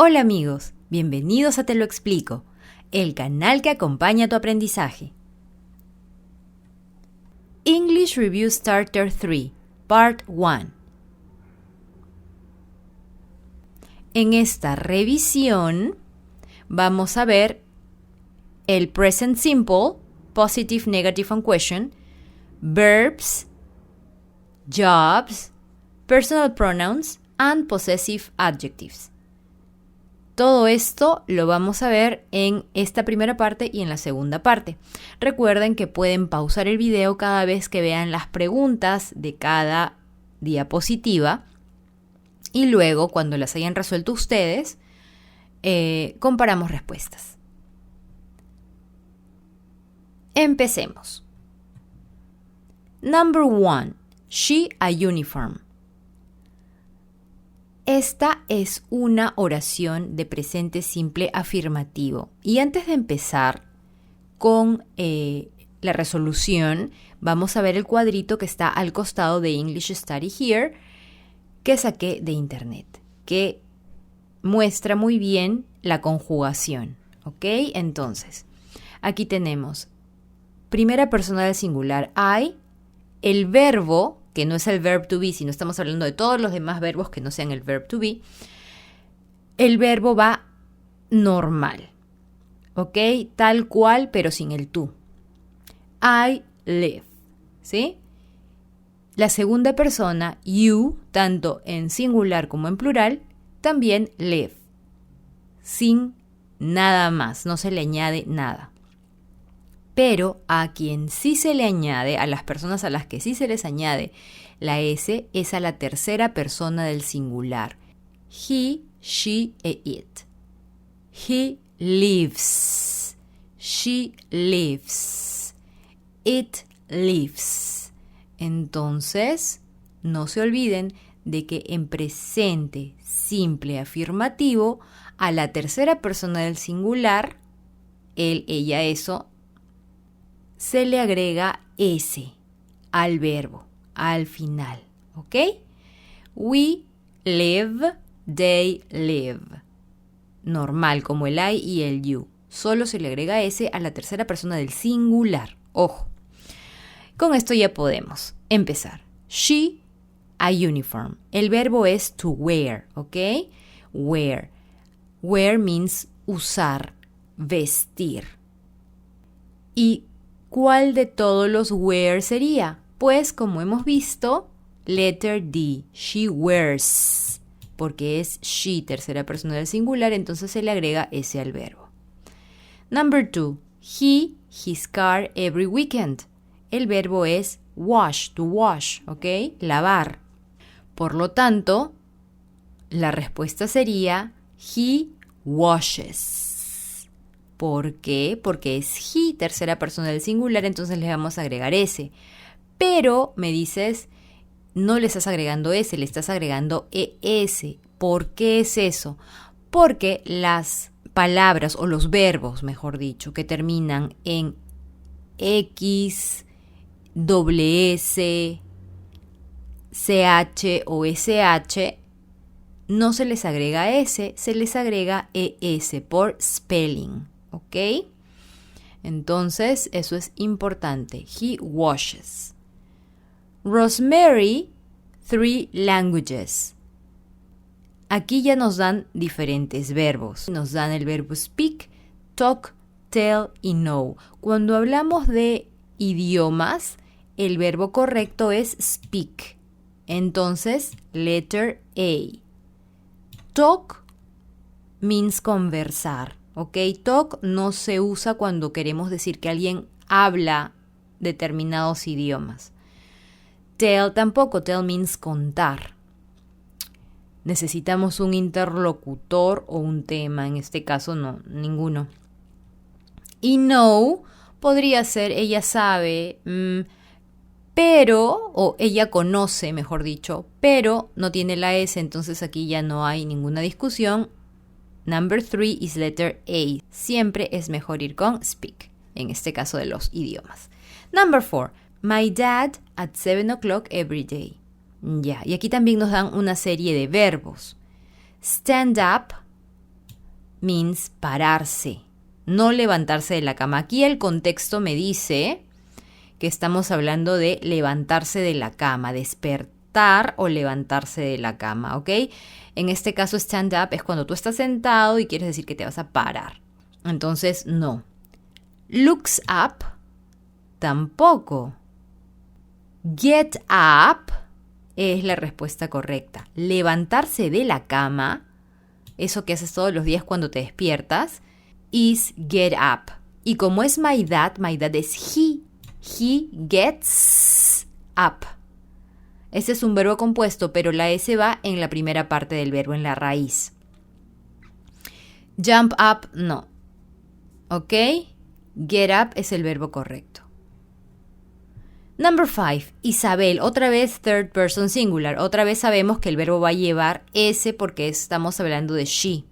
Hola amigos, bienvenidos a Te lo explico, el canal que acompaña tu aprendizaje. English Review Starter 3, Part 1. En esta revisión vamos a ver el Present Simple, Positive, Negative and Question, Verbs, Jobs, Personal Pronouns and Possessive Adjectives. Todo esto lo vamos a ver en esta primera parte y en la segunda parte. Recuerden que pueden pausar el video cada vez que vean las preguntas de cada diapositiva y luego, cuando las hayan resuelto ustedes, comparamos respuestas. Empecemos. Number 1. She a uniform. Esta es una oración de presente simple afirmativo. Y antes de empezar con la resolución, vamos a ver el cuadrito que está al costado de English Study Here, que saqué de internet, que muestra muy bien la conjugación. ¿Ok? Entonces, aquí tenemos primera persona del singular, I, el verbo, que no es el verb to be, sino estamos hablando de todos los demás verbos que no sean el verb to be, el verbo va normal, ¿ok? Tal cual, pero sin el to. I live, ¿sí? La segunda persona, you, tanto en singular como en plural, también live, sin nada más, no se le añade nada. Pero a quien sí se le añade, a las personas a las que sí se les añade la S, es a la tercera persona del singular. He, she e it. He lives. She lives. It lives. Entonces, no se olviden de que en presente simple afirmativo, a la tercera persona del singular, él, ella, eso, se le agrega S al verbo, al final, ¿ok? We live, they live. Normal, como el I y el you. Solo se le agrega S a la tercera persona del singular. Ojo. Con esto ya podemos empezar. She, a uniform. El verbo es to wear, ¿ok? Wear. Wear means usar, vestir. Y ¿cuál de todos los wear sería? Pues, como hemos visto, letter D, she wears, porque es she, tercera persona del singular, entonces se le agrega S al verbo. Number 2, he, his car every weekend. El verbo es wash, to wash, ¿ok? Lavar. Por lo tanto, la respuesta sería he washes. ¿Por qué? Porque es he, tercera persona del singular, entonces le vamos a agregar S. Pero me dices, no le estás agregando S, le estás agregando ES. ¿Por qué es eso? Porque las palabras, o los verbos, mejor dicho, que terminan en X, S, CH o SH, no se les agrega S, se les agrega ES por spelling. ¿Ok? Entonces, eso es importante. He washes. Rosemary, 3 languages. Aquí ya nos dan diferentes verbos. Nos dan el verbo speak, talk, tell y know. Cuando hablamos de idiomas, el verbo correcto es speak. Entonces, letter A. Talk means conversar. ¿Ok? Talk no se usa cuando queremos decir que alguien habla determinados idiomas. Tell tampoco. Tell means contar. Necesitamos un interlocutor o un tema. En este caso no, ninguno. Y know podría ser ella sabe, pero, o ella conoce, mejor dicho, pero no tiene la S, entonces aquí ya no hay ninguna discusión. Number 3 is letter A. Siempre es mejor ir con speak, en este caso de los idiomas. Number 4. My dad at 7 o'clock every day. Ya, y aquí también nos dan una serie de verbos. Stand up, means pararse, no levantarse de la cama. Aquí el contexto me dice que estamos hablando de levantarse de la cama, despertar o levantarse de la cama, ¿ok? En este caso, stand up es cuando tú estás sentado y quieres decir que te vas a parar. Entonces, no. Looks up, tampoco. Get up es la respuesta correcta. Levantarse de la cama, eso que haces todos los días cuando te despiertas, is get up. Y como es my dad es he. He gets up. Ese es un verbo compuesto, pero la S va en la primera parte del verbo, en la raíz. Jump up, no. ¿Ok? Get up es el verbo correcto. Number 5, Isabel, otra vez third person singular. Otra vez sabemos que el verbo va a llevar S porque estamos hablando de she.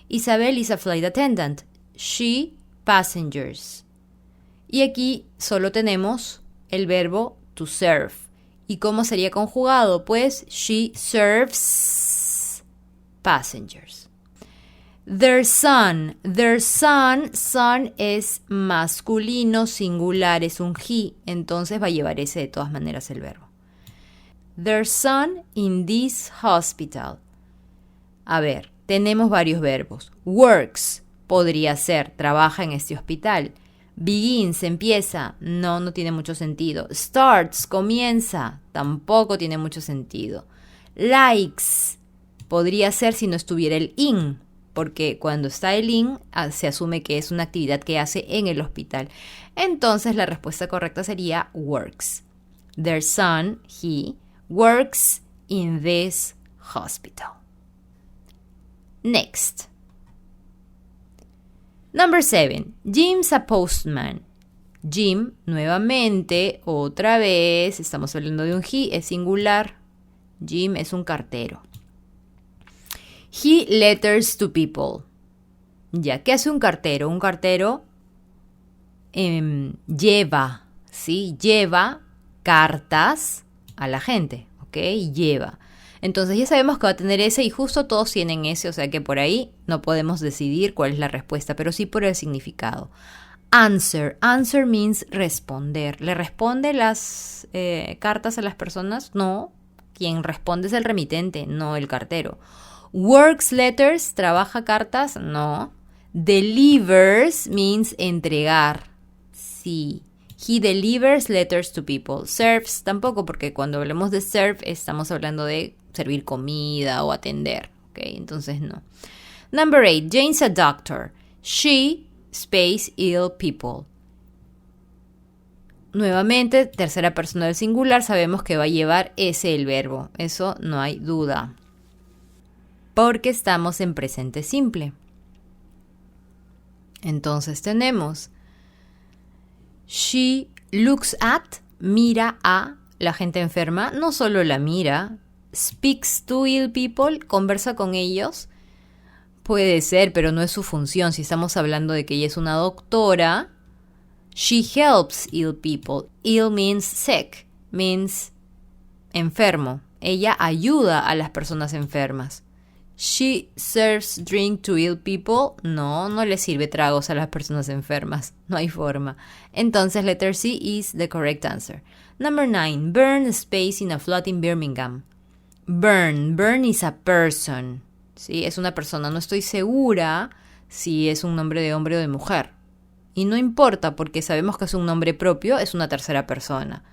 Isabel is a flight attendant. She passengers. Y aquí solo tenemos el verbo to serve. ¿Y cómo sería conjugado? Pues she serves passengers. Their son. Son es masculino singular, es un he, entonces va a llevar ese de todas maneras el verbo. Their son in this hospital. A ver, tenemos varios verbos. Works, podría ser, trabaja en este hospital. Begins, empieza, no tiene mucho sentido. Starts, comienza, tampoco tiene mucho sentido. Likes, podría ser si no estuviera el in, porque cuando está el in se asume que es una actividad que hace en el hospital. Entonces la respuesta correcta sería works. Their son, he, works in this hospital. Next. Number 7. Jim's a postman. Jim, nuevamente, otra vez, estamos hablando de un he, es singular. Jim es un cartero. He letters to people. Ya, ¿qué hace un cartero? Un cartero lleva, ¿sí? Lleva cartas a la gente, ¿ok? Lleva. Entonces ya sabemos que va a tener ese y justo todos tienen ese, o sea que por ahí no podemos decidir cuál es la respuesta, pero sí por el significado. Answer. Answer means responder. ¿Le responde las cartas a las personas? No. Quien responde es el remitente, no el cartero. Works letters, trabaja cartas, no. Delivers means entregar, sí. He delivers letters to people. Serves tampoco, porque cuando hablamos de serve estamos hablando de servir comida o atender, ¿ok? Entonces no. Number 8, Jane's a doctor. She, space, ill people. Nuevamente, tercera persona del singular, sabemos que va a llevar ese el verbo. Eso no hay duda. Porque estamos en presente simple. Entonces tenemos she looks at, mira a la gente enferma, no solo la mira. Speaks to ill people, conversa con ellos. Puede ser, pero no es su función. Si estamos hablando de que ella es una doctora, she helps ill people. Ill means sick, means enfermo. Ella ayuda a las personas enfermas. She serves drink to ill people. No le sirve tragos a las personas enfermas. No hay forma. Entonces, letter C is the correct answer. Number 9. Burn space in a flood in Birmingham. Burn is a person. ¿Sí? Es una persona. No estoy segura si es un nombre de hombre o de mujer. Y no importa porque sabemos que es un nombre propio, es una tercera persona.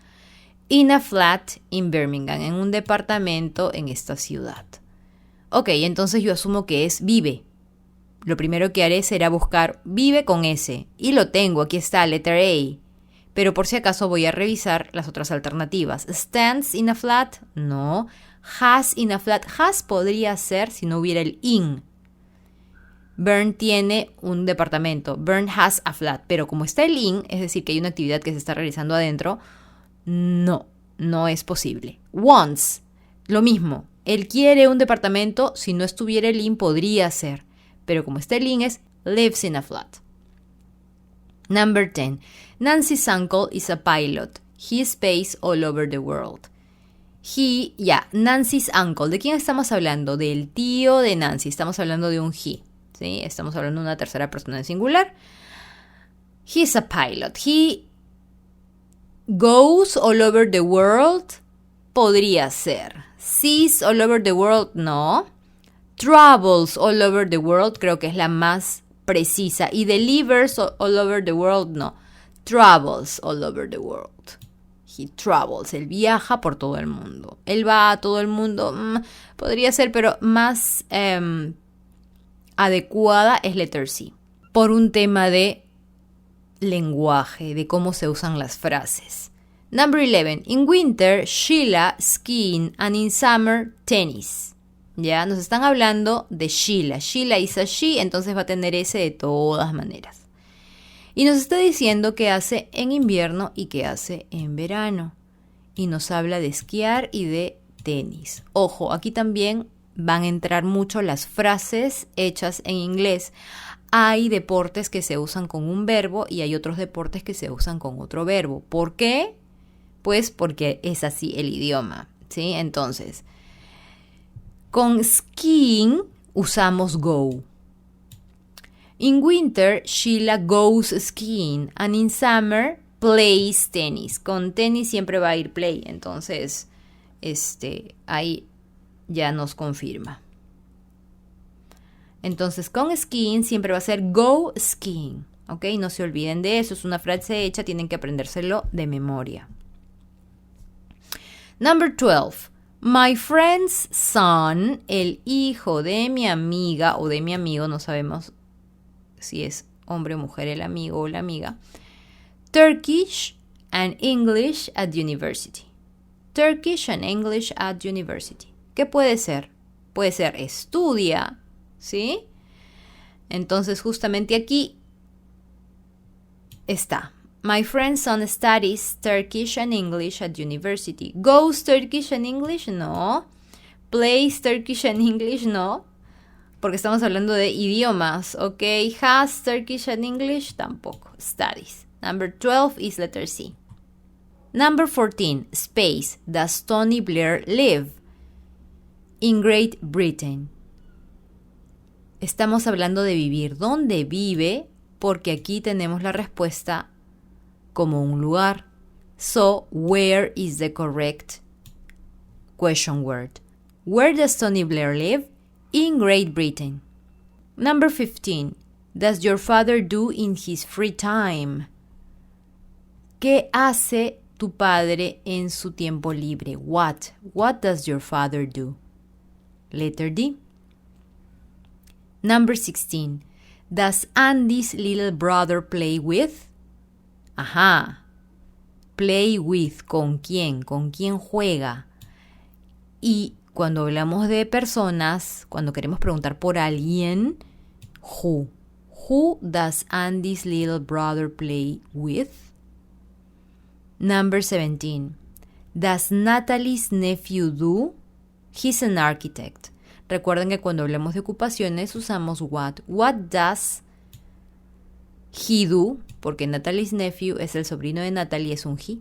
In a flat in Birmingham. En un departamento en esta ciudad. Ok, entonces yo asumo que es vive. Lo primero que haré será buscar vive con S. Y lo tengo, aquí está, letter A. Pero por si acaso voy a revisar las otras alternativas. Stands in a flat, no. Has in a flat, has podría ser si no hubiera el in. Burn tiene un departamento. Burn has a flat. Pero como está el in, es decir, que hay una actividad que se está realizando adentro, no es posible. Wants, lo mismo. Él quiere un departamento, si no estuviera el in podría ser, pero como está el in es lives in a flat. Number 10. Nancy's uncle is a pilot. He space all over the world. Nancy's uncle. ¿De quién estamos hablando? Del tío de Nancy. Estamos hablando de un he, ¿sí? Estamos hablando de una tercera persona en singular. He's a pilot. He goes all over the world. Podría ser. Sees all over the world, no. Travels all over the world, creo que es la más precisa. Y delivers all over the world, no. Travels all over the world. He travels, él viaja por todo el mundo. Él va a todo el mundo, podría ser, pero más adecuada es letter C. Por un tema de lenguaje, de cómo se usan las frases. Number 11. In winter, Sheila skiing and in summer, tennis. Ya, nos están hablando de Sheila. Sheila is a she, entonces va a tener ese de todas maneras. Y nos está diciendo qué hace en invierno y qué hace en verano. Y nos habla de esquiar y de tenis. Ojo, aquí también van a entrar mucho las frases hechas en inglés. Hay deportes que se usan con un verbo y hay otros deportes que se usan con otro verbo. ¿Por qué? Pues porque es así el idioma, ¿sí? Entonces, con skiing usamos go. In winter, Sheila goes skiing. And in summer, plays tennis. Con tenis siempre va a ir play. Entonces, ahí ya nos confirma. Entonces, con skiing siempre va a ser go skiing. ¿Ok? No se olviden de eso. Es una frase hecha. Tienen que aprendérselo de memoria. Number 12. My friend's son, el hijo de mi amiga o de mi amigo, no sabemos si es hombre o mujer el amigo o la amiga. Turkish and English at university. Turkish and English at university. ¿Qué puede ser? Puede ser estudia, ¿sí? Entonces justamente aquí está. My friend's son studies Turkish and English at university. Goes Turkish and English? No. Plays Turkish and English? No. Porque estamos hablando de idiomas, ¿ok? Has Turkish and English? Tampoco. Studies. Number 12 is letter C. Number 14, space. Does Tony Blair live? In Great Britain. Estamos hablando de vivir. ¿Dónde vive? Porque aquí tenemos la respuesta como un lugar. So, where is the correct question word? Where does Tony Blair live? In Great Britain. Number 15. Does your father do in his free time? ¿Qué hace tu padre en su tiempo libre? What? What does your father do? Letter D. Number 16. Does Andy's little brother play with? Ajá. Play with. ¿Con quién? ¿Con quién juega? Y cuando hablamos de personas, cuando queremos preguntar por alguien, who? Who does Andy's little brother play with? Number 17. Does Natalie's nephew do? He's an architect. Recuerden que cuando hablamos de ocupaciones usamos what. What does he do? Porque Natalie's nephew es el sobrino de Natalie, es un he.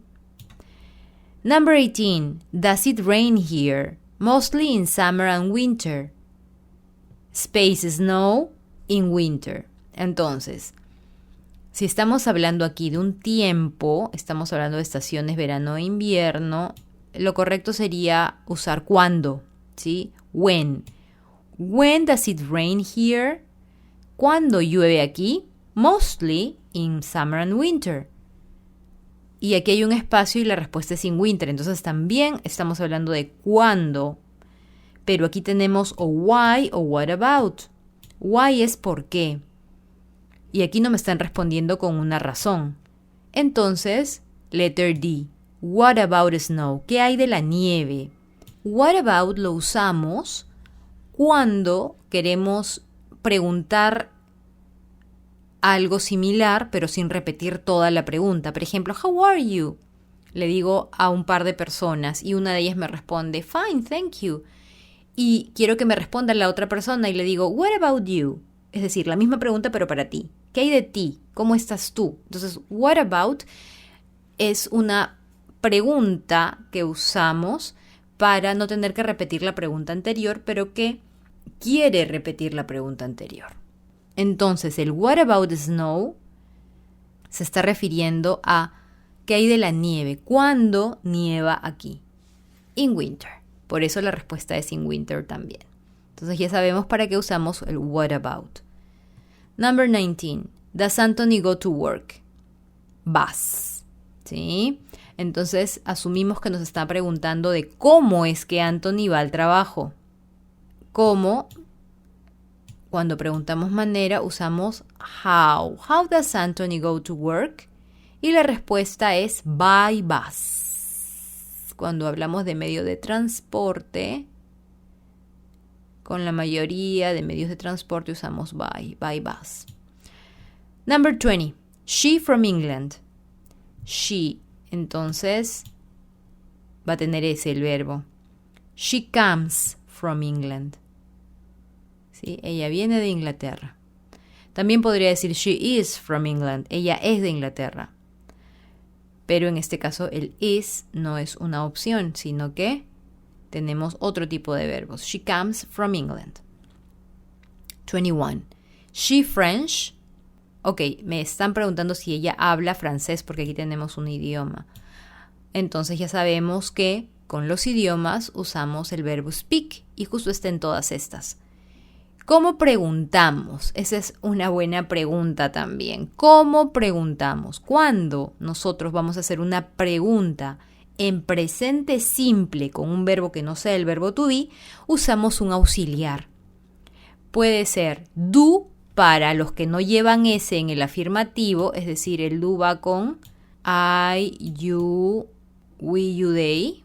Number 18. Does it rain here? Mostly in summer and winter. Space snow in winter. Entonces, si estamos hablando aquí de un tiempo, estamos hablando de estaciones verano e invierno, lo correcto sería usar cuándo, ¿sí? When. When does it rain here? ¿Cuándo llueve aquí? Mostly in summer and winter. Y aquí hay un espacio y la respuesta es in winter. Entonces también estamos hablando de cuándo. Pero aquí tenemos o why o what about. Why es por qué. Y aquí no me están respondiendo con una razón. Entonces, letter D. What about snow? ¿Qué hay de la nieve? What about lo usamos cuando queremos preguntar algo similar, pero sin repetir toda la pregunta. Por ejemplo, how are you? Le digo a un par de personas y una de ellas me responde, fine, thank you. Y quiero que me responda la otra persona y le digo, what about you? Es decir, la misma pregunta pero para ti. ¿Qué hay de ti? ¿Cómo estás tú? Entonces, what about es una pregunta que usamos para no tener que repetir la pregunta anterior, pero que quiere repetir la pregunta anterior. Entonces, el what about the snow se está refiriendo a qué hay de la nieve. ¿Cuándo nieva aquí? In winter. Por eso la respuesta es in winter también. Entonces ya sabemos para qué usamos el what about. Number 19. Does Anthony go to work? Vas. ¿Sí? Entonces asumimos que nos está preguntando de cómo es que Anthony va al trabajo. ¿Cómo? Cuando preguntamos manera usamos how. How does Anthony go to work? Y la respuesta es by bus. Cuando hablamos de medio de transporte, con la mayoría de medios de transporte usamos by bus. Number 20. She from England. She, entonces, va a tener ese el verbo. She comes from England. ¿Sí? Ella viene de Inglaterra. También podría decir she is from England. Ella es de Inglaterra. Pero en este caso el is no es una opción, sino que tenemos otro tipo de verbos. She comes from England. 21. She French. Ok, me están preguntando si ella habla francés porque aquí tenemos un idioma. Entonces ya sabemos que con los idiomas usamos el verbo speak y justo está en todas estas. ¿Cómo preguntamos? Esa es una buena pregunta también. ¿Cómo preguntamos? Cuando nosotros vamos a hacer una pregunta en presente simple con un verbo que no sea el verbo to be, usamos un auxiliar. Puede ser do para los que no llevan S en el afirmativo, es decir, el do va con I, you, we, you, they.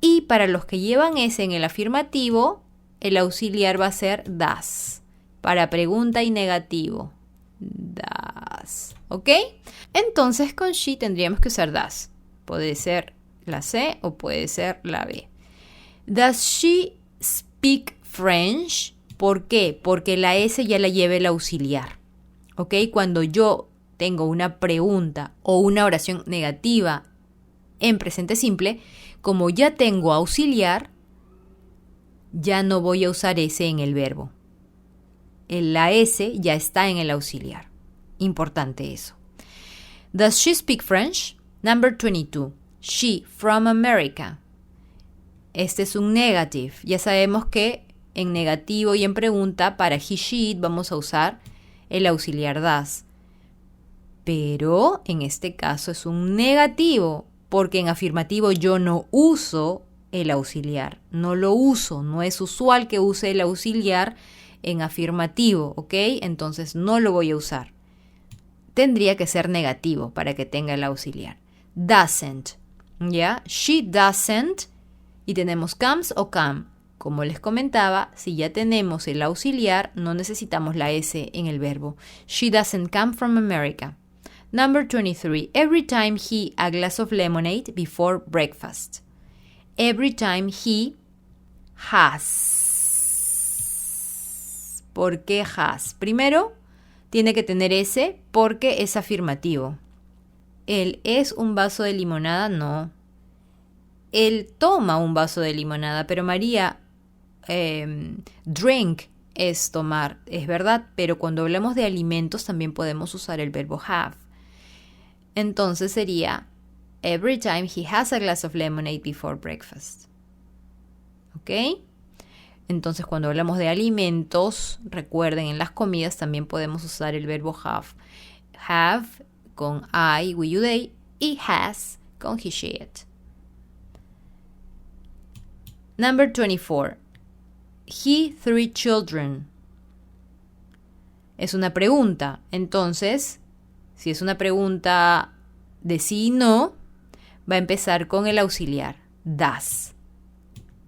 Y para los que llevan S en el afirmativo, el auxiliar va a ser das, para pregunta y negativo. Das, ¿ok? Entonces con she tendríamos que usar das. Puede ser la C o puede ser la B. Does she speak French? ¿Por qué? Porque la S ya la lleva el auxiliar, ¿ok? Cuando yo tengo una pregunta o una oración negativa en presente simple, como ya tengo auxiliar, ya no voy a usar S en el verbo. La S ya está en el auxiliar. Importante eso. Does she speak French? Number 22. She from America. Este es un negative. Ya sabemos que en negativo y en pregunta para he, she, it vamos a usar el auxiliar does. Pero en este caso es un negativo porque en afirmativo yo no uso el auxiliar. No lo uso. No es usual que use el auxiliar en afirmativo, ¿ok? Entonces no lo voy a usar. Tendría que ser negativo para que tenga el auxiliar. Doesn't, ¿ya? She doesn't. Y tenemos comes o come. Como les comentaba, si ya tenemos el auxiliar, no necesitamos la S en el verbo. She doesn't come from America. Number 23. Every time he a glass of lemonade before breakfast. Every time he has. ¿Por qué has? Primero, tiene que tener S porque es afirmativo. ¿Él es un vaso de limonada? No. Él toma un vaso de limonada, pero María, drink es tomar, es verdad, pero cuando hablamos de alimentos también podemos usar el verbo have. Entonces sería every time he has a glass of lemonade before breakfast. ¿Ok? Entonces cuando hablamos de alimentos, recuerden, en las comidas también podemos usar el verbo have. Have con I, we, you, they, y has con he, she, it. Number 24. He 3 children. Es una pregunta. Entonces, si es una pregunta de sí y no, va a empezar con el auxiliar. Does.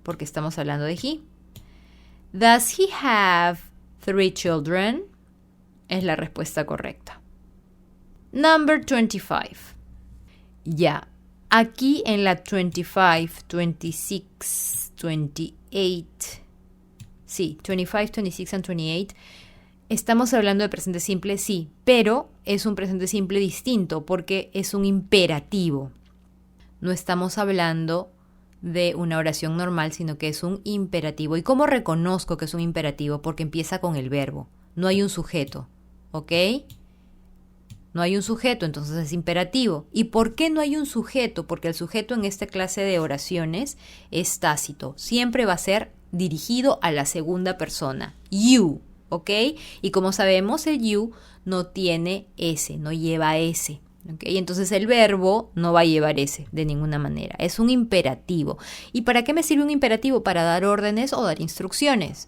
Porque estamos hablando de he. Does he have 3 children? Es la respuesta correcta. Number 25. Ya. Aquí en la 25, 26, 28. Sí, 25, 26 and 28. Estamos hablando de presente simple, sí, pero es un presente simple distinto porque es un imperativo. No estamos hablando de una oración normal, sino que es un imperativo. ¿Y cómo reconozco que es un imperativo? Porque empieza con el verbo. No hay un sujeto, ¿ok? No hay un sujeto, entonces es imperativo. ¿Y por qué no hay un sujeto? Porque el sujeto en esta clase de oraciones es tácito. Siempre va a ser dirigido a la segunda persona. You, ¿ok? Y como sabemos, el you no tiene S, no lleva S. ¿Okay? Entonces el verbo no va a llevar S de ninguna manera. Es un imperativo. ¿Y para qué me sirve un imperativo? Para dar órdenes o dar instrucciones.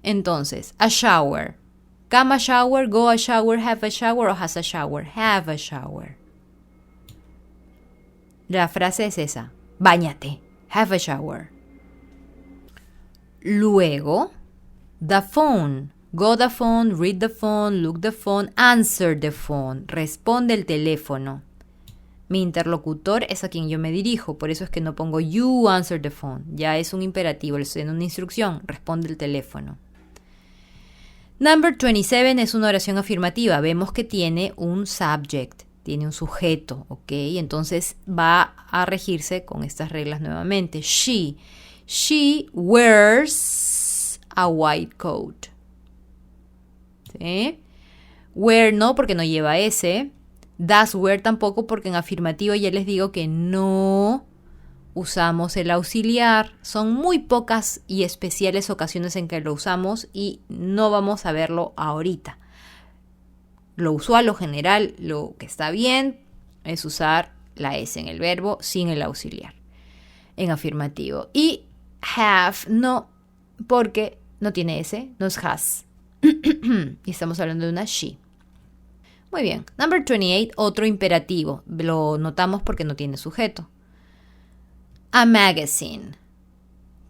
Entonces, a shower. Come a shower, go a shower, have a shower o has a shower. Have a shower. La frase es esa. Báñate. Have a shower. Luego, the phone. Go the phone, read the phone, look the phone, answer the phone. Responde el teléfono. Mi interlocutor es a quien yo me dirijo, por eso es que no pongo you answer the phone. Ya es un imperativo, le estoy dando una instrucción. Responde el teléfono. Number 27 es una oración afirmativa. Vemos que tiene un subject, tiene un sujeto, ¿ok? Entonces va a regirse con estas reglas nuevamente. She wears a white coat. ¿Sí? Wear no, porque no lleva S. Does wear tampoco, porque en afirmativo ya les digo que no usamos el auxiliar. Son muy pocas y especiales ocasiones en que lo usamos y no vamos a verlo ahorita. Lo usual, lo general, lo que está bien es usar la S en el verbo sin el auxiliar en afirmativo. Y have no, porque no tiene S, no es has. Y estamos hablando de una she. Muy bien. Number 28, otro imperativo. Lo notamos porque no tiene sujeto. A magazine.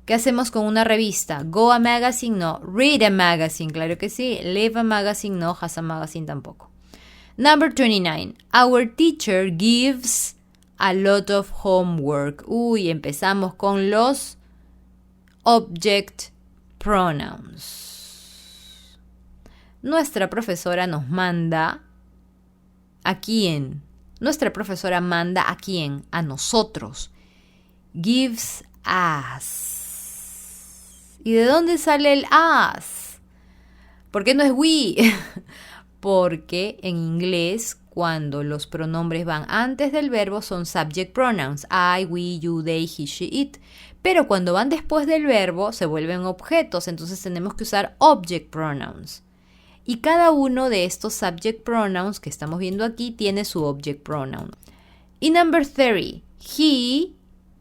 ¿Qué hacemos con una revista? Go a magazine, no. Read a magazine, claro que sí. Live a magazine, no. Has a magazine tampoco. Number 29. Our teacher gives a lot of homework. Uy, empezamos con los object pronouns. Nuestra profesora nos manda ¿a quién? Nuestra profesora manda ¿a quién? A nosotros. Gives us. ¿Y de dónde sale el us? ¿Por qué no es we? Porque en inglés, cuando los pronombres van antes del verbo, son subject pronouns. I, we, you, they, he, she, it. Pero cuando van después del verbo, se vuelven objetos. Entonces tenemos que usar object pronouns. Y cada uno de estos subject pronouns que estamos viendo aquí tiene su object pronoun. Y number 30. He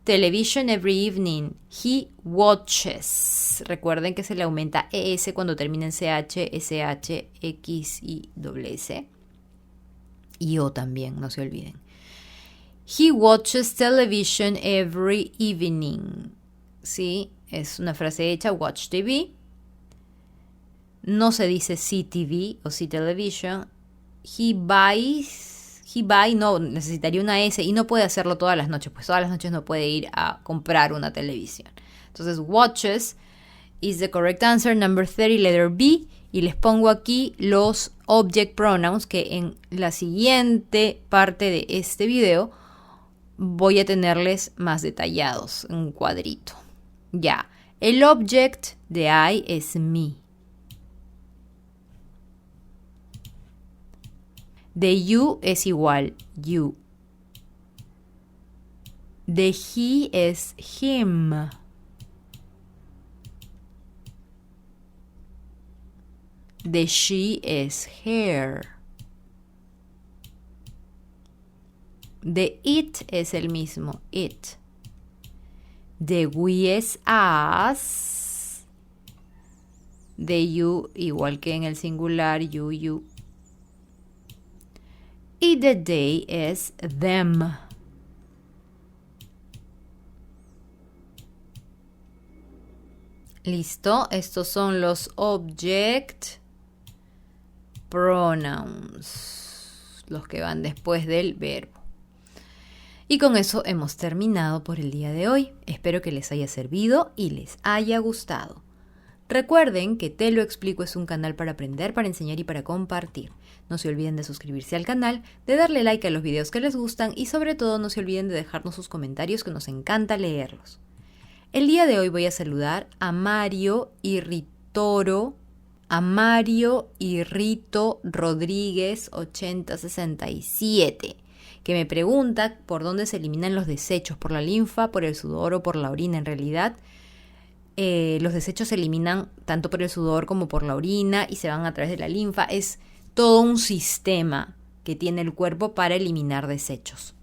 television every evening. He watches. Recuerden que se le aumenta ES cuando termina en CH, SH, X y S. Y O también, no se olviden. He watches television every evening. Sí, es una frase hecha, watch TV. No se dice see TV o see television. He buy, no, necesitaría una S y no puede hacerlo todas las noches, pues todas las noches no puede ir a comprar una televisión. Entonces, watches is the correct answer, number 30, letter B. Y les pongo aquí los object pronouns que en la siguiente parte de este video voy a tenerles más detallados en un cuadrito. Ya, el object de I es me. De you es igual, you. De he es him. De she es her. De it es el mismo, it. De we es us. De you, igual que en el singular, you. Y de they es them. ¿Listo? Estos son los object pronouns, los que van después del verbo. Y con eso hemos terminado por el día de hoy. Espero que les haya servido y les haya gustado. Recuerden que Te lo explico es un canal para aprender, para enseñar y para compartir. No se olviden de suscribirse al canal, de darle like a los videos que les gustan y sobre todo no se olviden de dejarnos sus comentarios que nos encanta leerlos. El día de hoy voy a saludar a Mario Irrito Rodríguez 8067, que me pregunta por dónde se eliminan los desechos, por la linfa, por el sudor o por la orina. En realidad, los desechos se eliminan tanto por el sudor como por la orina y se van a través de la linfa. Es todo un sistema que tiene el cuerpo para eliminar desechos.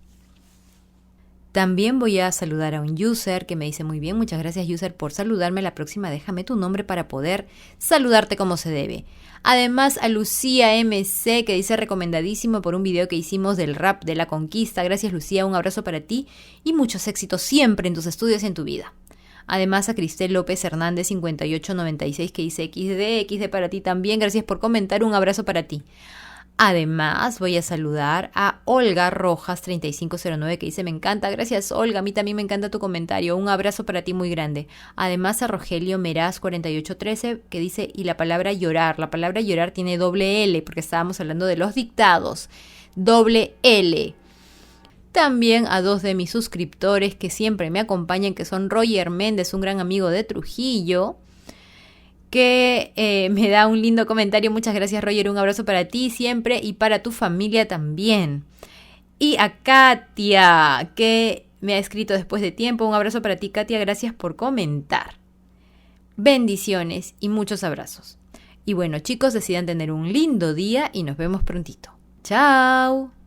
También voy a saludar a un user que me dice muy bien, muchas gracias user por saludarme, la próxima déjame tu nombre para poder saludarte como se debe. Además a Lucía MC que dice recomendadísimo por un video que hicimos del rap de la conquista. Gracias Lucía, un abrazo para ti y muchos éxitos siempre en tus estudios y en tu vida. Además a Cristel López Hernández 5896 que dice XD para ti también, gracias por comentar, un abrazo para ti. Además, voy a saludar a Olga Rojas 3509 que dice, me encanta, gracias Olga, a mí también me encanta tu comentario, un abrazo para ti muy grande. Además a Rogelio Meraz 4813 que dice, y la palabra llorar tiene doble L porque estábamos hablando de los dictados, doble L. También a dos de mis suscriptores que siempre me acompañan, que son Roger Méndez, un gran amigo de Trujillo, que me da un lindo comentario. Muchas gracias Roger, un abrazo para ti siempre y para tu familia también. Y a Katia, que me ha escrito después de tiempo, un abrazo para ti Katia, gracias por comentar. Bendiciones y muchos abrazos. Y bueno chicos, decidan tener un lindo día y nos vemos prontito. ¡Chao!